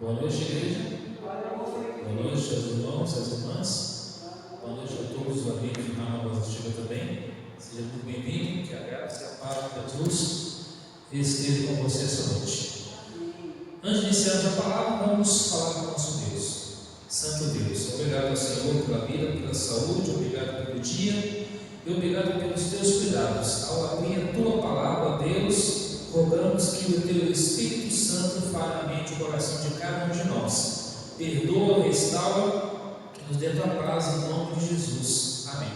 Boa noite, igreja. Boa noite aos irmãos, às irmãs. Boa noite a todos os amigos do canal Voz Ativa também. Seja muito bem-vindo, que a graça e a paz de Jesus esteja com você essa noite. Antes de iniciarmos a palavra, vamos falar com o nosso Deus. Santo Deus, obrigado ao Senhor pela vida, pela saúde, obrigado pelo dia e obrigado pelos teus cuidados. Ao abrir a tua palavra, Deus, rogamos que o teu Espírito Santo fale na mente e o coração de cada um de nós. Perdoa, restaura, que nos dê a tua paz em nome de Jesus. Amém.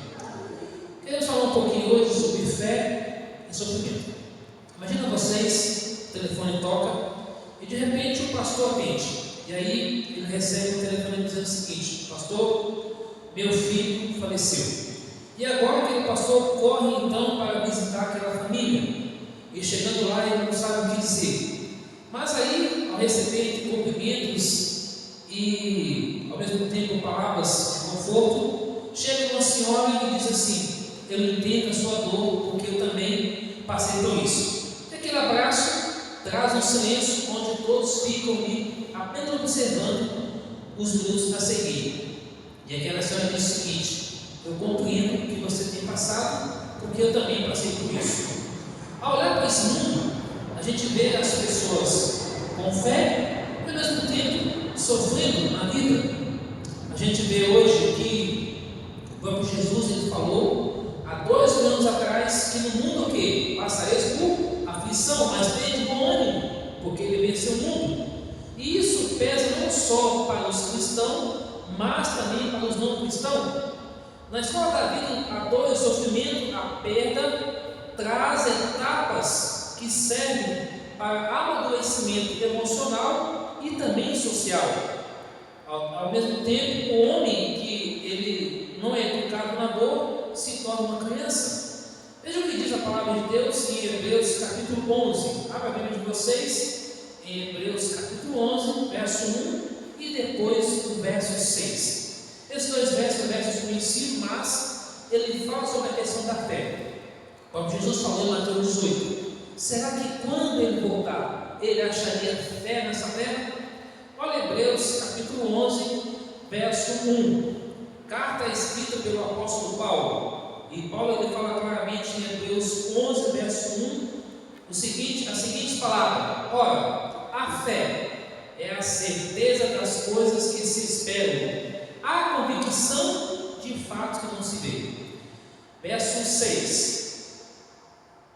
Queremos falar um pouquinho hoje sobre fé e sofrimento. Imagina vocês, o telefone toca e de repente o pastor atende. E aí ele recebe o telefone dizendo o seguinte: pastor, meu filho faleceu. E agora aquele pastor corre então para visitar aquela família. E chegando lá ele não sabe o que dizer. Mas aí, ao receber cumprimentos e ao mesmo tempo palavras de conforto, chega uma senhora e lhe diz assim: eu entendo a sua dor, porque eu também passei por isso. E aquele abraço traz um silêncio onde todos ficam ali apenas observando os minutos a seguir. E aquela senhora diz o seguinte: eu compreendo o que você tem passado, porque eu também passei por isso. Ao olhar para esse mundo, a gente vê as pessoas com fé e ao mesmo tempo sofrendo na vida. A gente vê hoje que o próprio Jesus ele falou há 2 mil anos atrás que no mundo o quê? Passareis por aflição, mas tem de bom ânimo, porque ele venceu o mundo. E isso pesa não só para os cristãos, mas também para os não cristãos. Na escola da vida, a dor e o sofrimento, a perda, traz etapas que servem para amadurecimento emocional e também social. Ao mesmo tempo, o homem que ele não é educado na dor se torna uma criança. Veja o que diz a palavra de Deus em Hebreus capítulo 11. Abra a Bíblia de vocês em Hebreus capítulo 11, verso 1 e depois o verso 6. Esses 2 versos são versos conhecidos, mas ele fala sobre a questão da fé. Como Jesus falou em Mateus 18: será que quando ele voltar, ele acharia fé nessa terra? Olha Hebreus capítulo 11, verso 1. Carta escrita pelo apóstolo Paulo. E Paulo ele fala claramente em Hebreus 11, verso 1, as seguintes palavras: ora, a fé é a certeza das coisas que se esperam, a convicção de fatos que não se vê. Verso 6: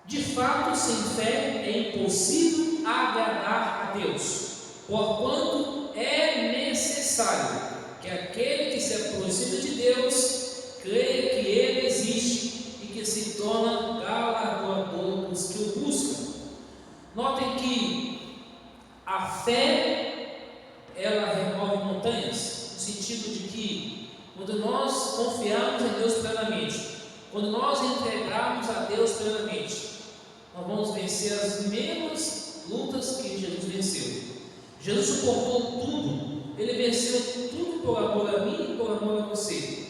de fato, sem fé é impossível agradar a Deus, porquanto é necessário que aquele que se aproxima de Deus creia que Ele existe e que se torna galardoador dos que o buscam. Notem que a fé, ela remove montanhas, no sentido de que quando nós confiarmos em Deus plenamente, quando nós entregarmos a Deus plenamente, nós vamos vencer as mesmas lutas que Jesus venceu. Jesus suportou tudo, ele venceu tudo por amor a mim e por amor a você.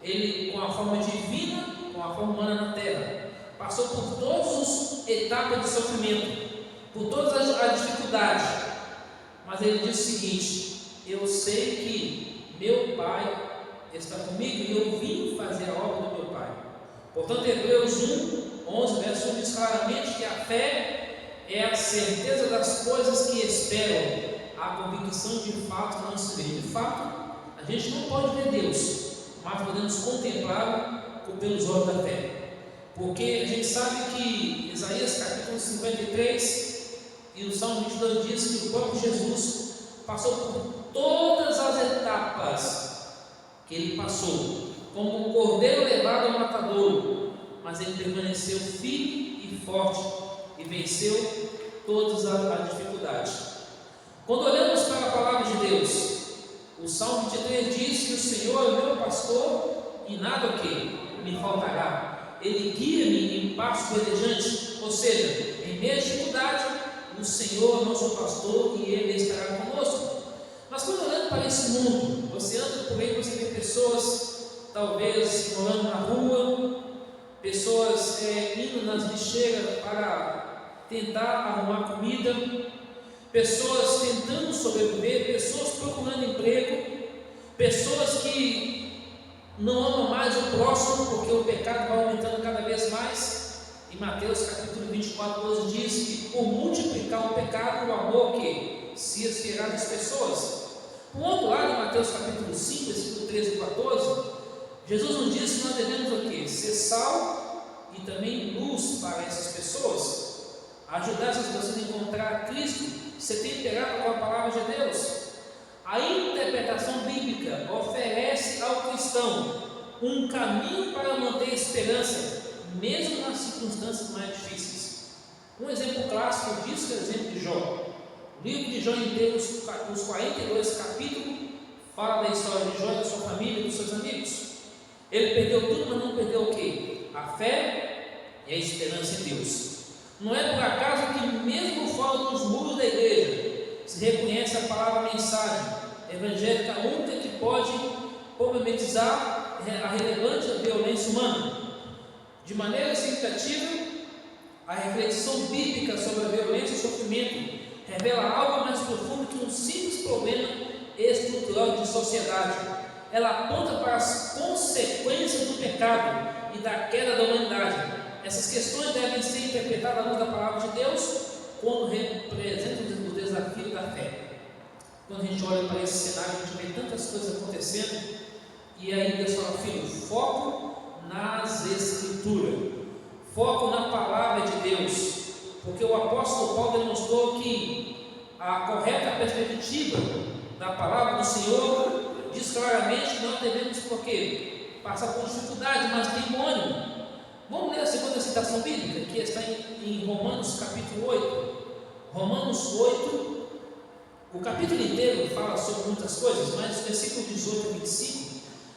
Ele, com a forma divina, com a forma humana na terra, passou por todas as etapas de sofrimento, por todas as dificuldades, mas ele disse o seguinte: eu sei que meu Pai está comigo e eu vim fazer a obra do meu Pai. Portanto, Hebreus 11, verso 1 diz claramente que a fé é a certeza das coisas que esperam, a convicção de fato não se vê. De fato, a gente não pode ver Deus, mas podemos contemplá-lo pelos olhos da fé. Porque a gente sabe que Isaías capítulo 53 e o Salmo 22 diz que o próprio Jesus passou por todas as etapas que ele passou, como um cordeiro levado ao matadouro, mas ele permaneceu firme e forte e venceu todas as dificuldades. Quando olhamos para a palavra de Deus, o Salmo 23 diz que o Senhor é o meu pastor e nada o que me faltará. Ele guia-me em pastos verdejantes, ou seja, em meio à dificuldade, o Senhor é nosso pastor e Ele estará conosco. Mas quando olhando para esse mundo, você anda por aí, você vê pessoas talvez morando na rua, pessoas indo nas lixeiras para tentar arrumar comida, pessoas tentando sobreviver, pessoas procurando emprego, pessoas que não amam mais o próximo porque o pecado vai aumentando cada vez mais. Em Mateus capítulo 24, 12 diz que por multiplicar o pecado, o amor que se esfriará das pessoas. Por outro lado, em Mateus capítulo 5, versículo 13 e 14, Jesus nos diz que nós devemos o quê? Ser sal e também luz para essas pessoas, ajudar essas pessoas a encontrar Cristo, ser temperado com a palavra de Deus. A interpretação bíblica oferece ao cristão um caminho para manter a esperança, mesmo nas circunstâncias mais difíceis. Um exemplo clássico disso é o exemplo de Jó. O livro de Jó inteiro, os 42 capítulos, fala da história de Jó, da sua família e dos seus amigos. Ele perdeu tudo, mas não perdeu o quê? A fé e a esperança em Deus. Não é por acaso que mesmo fora dos muros da igreja se reconhece a palavra mensagem evangélica única que pode problematizar a relevante violência humana. De maneira significativa, a reflexão bíblica sobre a violência e o sofrimento revela algo mais profundo que um simples problema estrutural de sociedade. Ela aponta para as consequências do pecado e da queda da humanidade. Essas questões devem ser interpretadas à luz da palavra de Deus quando representam o desafio da fé. Quando a gente olha para esse cenário, a gente vê tantas coisas acontecendo, e aí Deus fala: filho, foco nas Escrituras, foco na palavra de Deus, porque o apóstolo Paulo demonstrou que a correta perspectiva da palavra do Senhor diz claramente que nós devemos, por quê? Passar por dificuldade, mas tem ânimo. Vamos ler a segunda citação bíblica, que está em Romanos capítulo 8. Romanos 8, o capítulo inteiro fala sobre muitas coisas, mas o versículo 18 a 25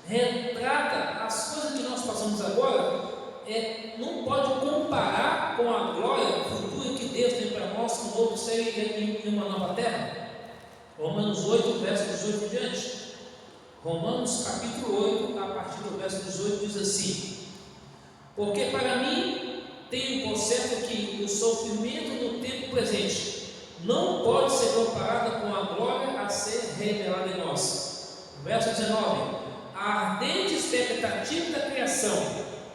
retrata as coisas que nós passamos agora. Não pode comparar com a glória futura que Deus tem para nós, com um novo céu e uma nova terra. Romanos 8, verso 18 em diante. Romanos capítulo 8, a partir do verso 18, diz assim: porque para mim tenho por certo que o sofrimento no tempo presente não pode ser comparado com a glória a ser revelada em nós. Verso 19: a ardente expectativa da criação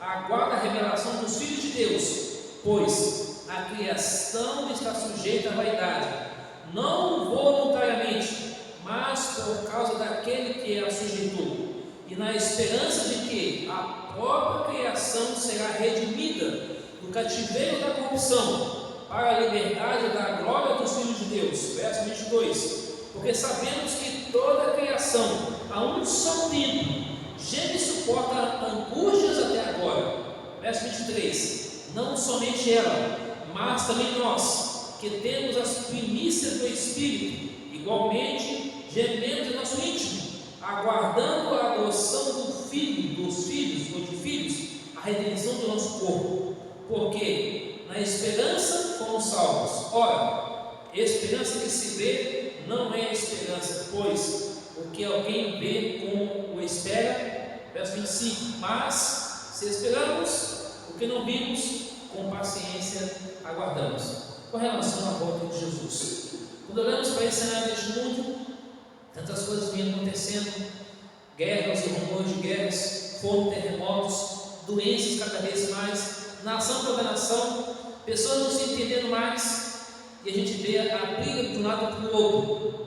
aguarda a revelação dos filhos de Deus, pois a criação está sujeita à vaidade, não voluntariamente, mas por causa daquele que a sujeitou, e na esperança de que a própria criação será redimida do cativeiro da corrupção para a liberdade da glória dos filhos de Deus. Verso 22: porque sabemos que toda a criação a um só tempo geme e suporta angústias até agora. Verso 23: não somente ela, mas também nós, que temos as primícias do Espírito, igualmente gememos em nosso íntimo, aguardando a adoção dos filhos ou de filhos, a redenção do nosso corpo, porque na esperança fomos salvos. Ora, esperança que se vê não é esperança, pois o que alguém vê como o espera. Verso 25: mas se esperamos o que não vimos, com paciência aguardamos. Com relação à volta de Jesus, quando olhamos para esse cenário deste mundo, tantas coisas vêm acontecendo, guerras e rumores de guerras, fogo, terremotos, doenças cada vez mais, nação contra nação, pessoas não se entendendo mais, e a gente vê a briga de um lado para o outro.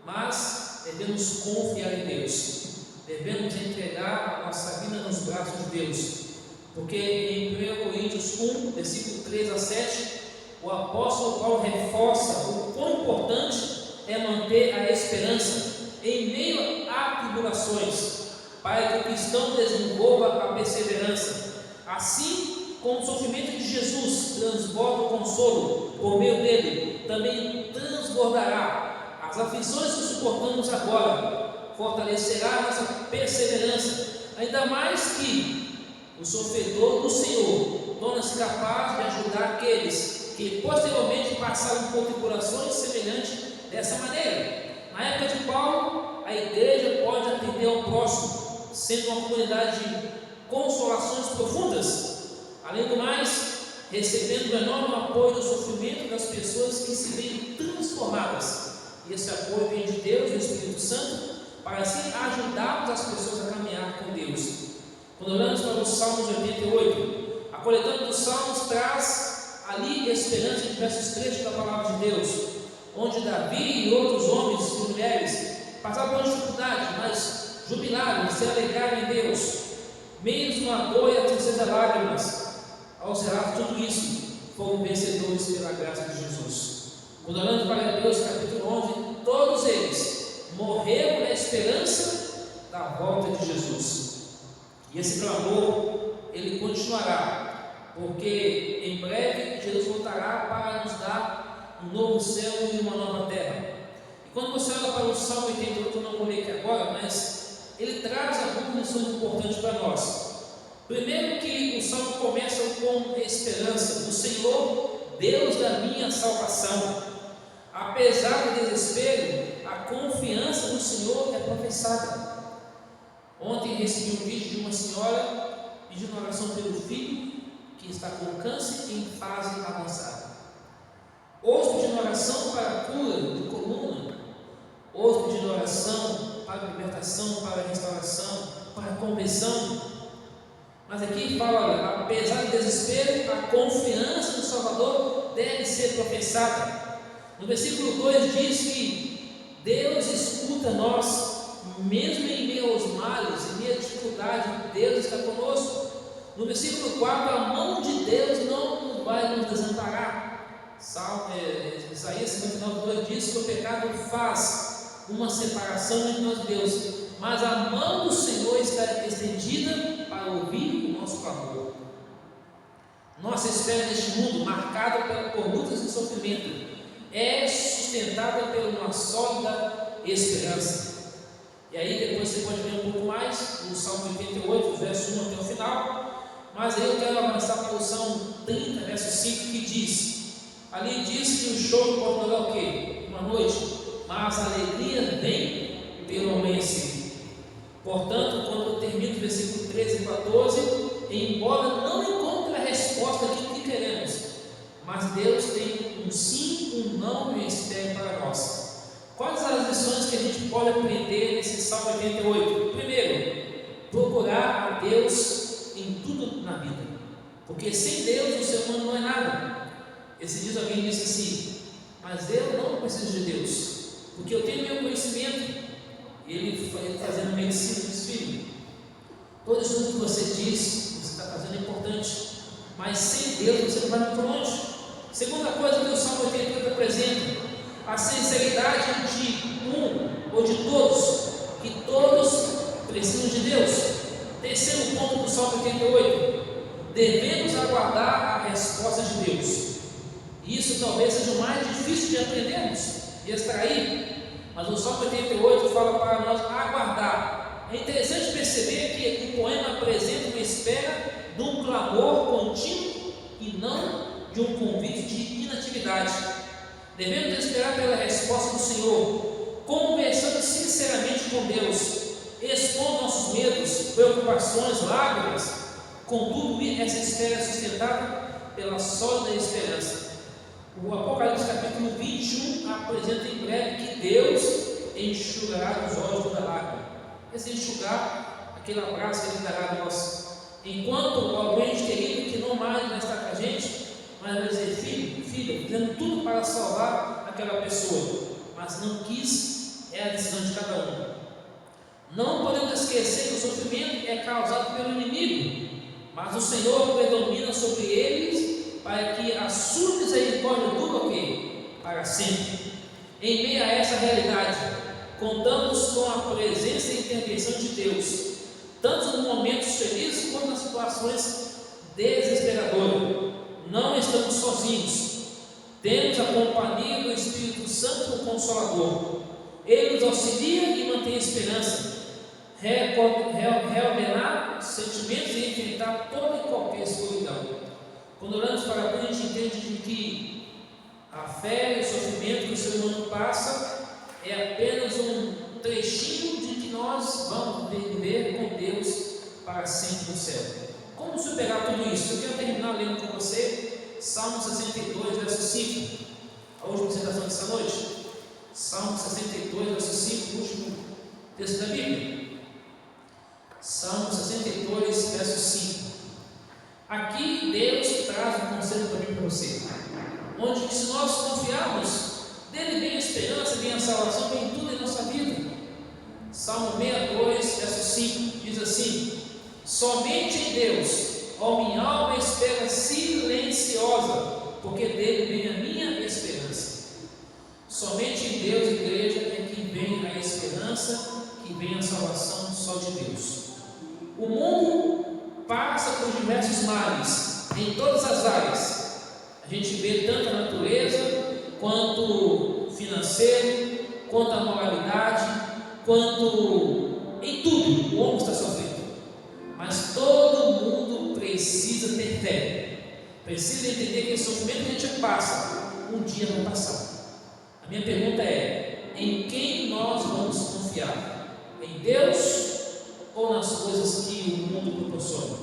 Mas devemos confiar em Deus, devemos entregar a nossa vida nos braços de Deus, porque em 1 Coríntios 1, versículo 3 a 7, o apóstolo Paulo reforça o quão importante é manter a esperança em meio a tribulações, para que o cristão desenvolva a perseverança. Assim como o sofrimento de Jesus transborda o consolo por meio dele, também transbordará as aflições que suportamos agora, fortalecerá nossa perseverança, ainda mais que o sofredor do Senhor torna-se capaz de ajudar aqueles que posteriormente passaram por tribulações semelhantes dessa maneira. Na época de Paulo, a igreja pode atender ao próximo, sendo uma comunidade de consolações profundas. Além do mais, recebendo o enorme apoio do sofrimento das pessoas que se veem transformadas. E esse apoio vem de Deus, do Espírito Santo, para assim ajudarmos as pessoas a caminhar com Deus. Quando olhamos para os Salmos 88, a coletânea dos Salmos traz ali esperança em diversos trechos da palavra de Deus, onde Davi e outros homens e mulheres passaram por dificuldade, mas jubilaram, se alegraram em Deus, mesmo a dor e a tristeza e lágrimas. Ao zelar tudo isso, foram vencedores pela graça de Jesus. Quando olhamos para Hebreus capítulo 11, todos eles morreram na esperança da volta de Jesus. E esse clamor, ele continuará, porque em breve Jesus voltará para nos dar um novo céu e uma nova terra. E quando você olha para o Salmo 88, eu não vou ler aqui agora, mas ele traz algumas lições importantes para nós. Primeiro, que o Salmo começa com esperança: o Senhor, Deus da minha salvação. Apesar do desespero, a confiança no Senhor é professada. Ontem recebi um vídeo de uma senhora pedindo oração pelo filho que está com câncer em fase avançada. Outros pedindo oração para a cura de coluna, outros pedindo oração para a libertação, para a restauração, para a conversão. Mas aqui fala, apesar do desespero, a confiança no Salvador deve ser professada. No versículo 2 diz que Deus escuta nós, mesmo em meio aos males, em meio à dificuldade, Deus está conosco. No versículo 4, a mão de Deus não vai nos desamparar. Isaías 59:2 diz que o pecado faz uma separação entre nós e Deus, mas a mão do Senhor está estendida para ouvir o nosso clamor. Nossa espera neste mundo, marcada por lutas e sofrimento, é sustentada por uma sólida esperança. E aí depois você pode ver um pouco mais no Salmo 88, verso 1 até o final, mas aí eu quero avançar para o Salmo 30, verso 5, que diz, ali diz que o choro pode durar o quê? Uma noite, mas a alegria vem pelo amanhecer. Portanto, quando termina o versículo 13 e 14, embora não encontre a resposta que queremos, mas Deus tem um sim, um não e um espera para nós. Quais as lições que a gente pode aprender nesse Salmo 88? Primeiro, procurar a Deus em tudo na vida, porque sem Deus o ser humano não é nada. Esses dias alguém disse assim, mas eu não preciso de Deus, porque eu tenho meu conhecimento. E ele fazendo medicina, diz, filho, todo estudo que você diz, você está fazendo é importante, mas sem Deus você não vai muito longe. Segunda coisa que o Salmo 88 apresenta, a sinceridade de um ou de todos, que todos precisam de Deus. Terceiro ponto do Salmo 88, devemos aguardar a resposta de Deus. Isso talvez seja o mais difícil de aprendermos e extrair, mas o Salmo 88 fala para nós aguardar. É interessante perceber que o poema apresenta uma espera de um clamor contínuo e não de um convite de inatividade. Devemos esperar pela resposta do Senhor, conversando sinceramente com Deus, expondo nossos medos, preocupações, lágrimas. Contudo, essa espera é sustentada pela sólida esperança. O Apocalipse capítulo 21 apresenta em breve que Deus enxugará dos olhos toda lágrima. Esse enxugar, aquele abraço que Ele dará a nós. Enquanto alguém querido que não mais vai estar com a gente, mas vai dizer, filho, filha, fazendo tudo para salvar aquela pessoa, mas não quis, é a decisão de cada um. Não podemos esquecer que o sofrimento é causado pelo inimigo, mas o Senhor predomina sobre eles, para que a sua misericórdia dure o quê? Para sempre. Em meio a essa realidade, contamos com a presença e intervenção de Deus, tanto nos momentos felizes quanto nas situações desesperadoras. Não estamos sozinhos, temos a companhia do Espírito Santo, o Consolador. Ele nos auxilia e mantém a esperança, reordenar sentimentos e enfrentar toda e qualquer escuridão. Quando olhamos para a frente, a gente entende que a fé e o sofrimento que o ser humano passa é apenas um trechinho de que nós vamos viver com Deus para sempre no céu. Como superar tudo isso? Eu quero terminar lendo com você Salmo 62, verso 5, a última citação dessa noite. Salmo 62, verso 5, o último texto da Bíblia. Salmo 62, verso 5. Aqui Deus traz um conselho para mim e para você, onde se nós confiarmos, dele vem a esperança, vem a salvação, vem tudo em nossa vida. Salmo 62, verso 5, diz assim: somente em Deus, ó minha alma espera silenciosa, porque dele vem a minha esperança. Somente em Deus, igreja, é que vem a esperança, que vem a salvação, só de Deus. O mundo passa por diversos males, em todas as áreas. A gente vê tanto a natureza, quanto financeiro, quanto a moralidade, quanto em tudo o homem está sofrendo. Mas todo mundo precisa ter fé, precisa entender que o sofrimento que a gente passa, um dia vai passar. A minha pergunta é: em quem nós vamos confiar? Em Deus ou nas coisas que o mundo proporciona?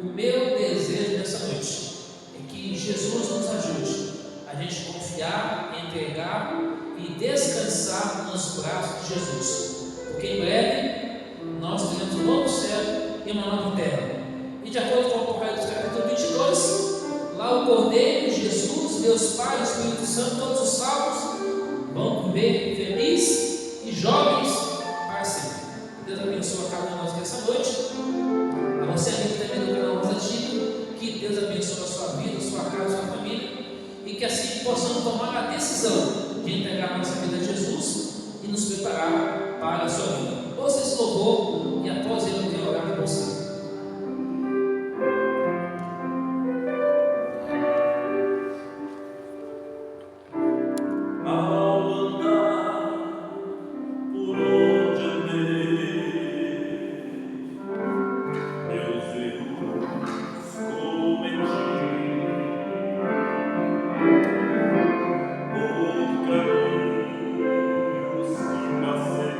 O meu desejo nessa noite é que Jesus nos ajude a gente confiar, entregar e descansar nos braços de Jesus, porque em breve nós teremos um novo céu e uma nova terra. E de acordo com o Apocalipse capítulo 22, lá o Cordeiro, Jesus, Deus Pai, o Espírito Santo, todos os salvos vão viver felizes e jovens para sempre. Deus abençoe a cada um de nós nessa noite. A você, amigo também do canal mais antigo, que Deus abençoe a sua vida, a sua casa, a sua família, e que assim possamos tomar a decisão de entregar a nossa vida a Jesus e nos preparar para a sua vida. Ouça esse louvor e após ele eu quero orar com você. Por caminhos que passei,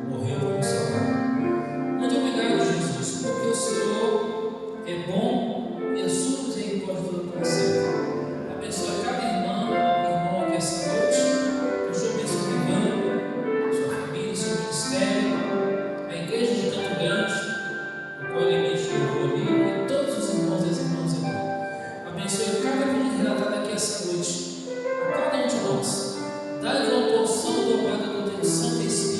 morreu para nos salvar. Muito obrigado, Jesus, porque o Senhor é bom e a sua misericórdia dura para sempre. Abençoe cada irmão aqui essa noite. Que o Senhor abençoe o Ivan, sua família, seu ministério, a igreja de Campo Grande, o qual ele ministrou ali, e todos os irmãos e as irmãs ali. Abençoe cada vida relatada aqui essa noite, a cada um de nós. Dá-lhe uma porção dobrada do teu Santo Espírito.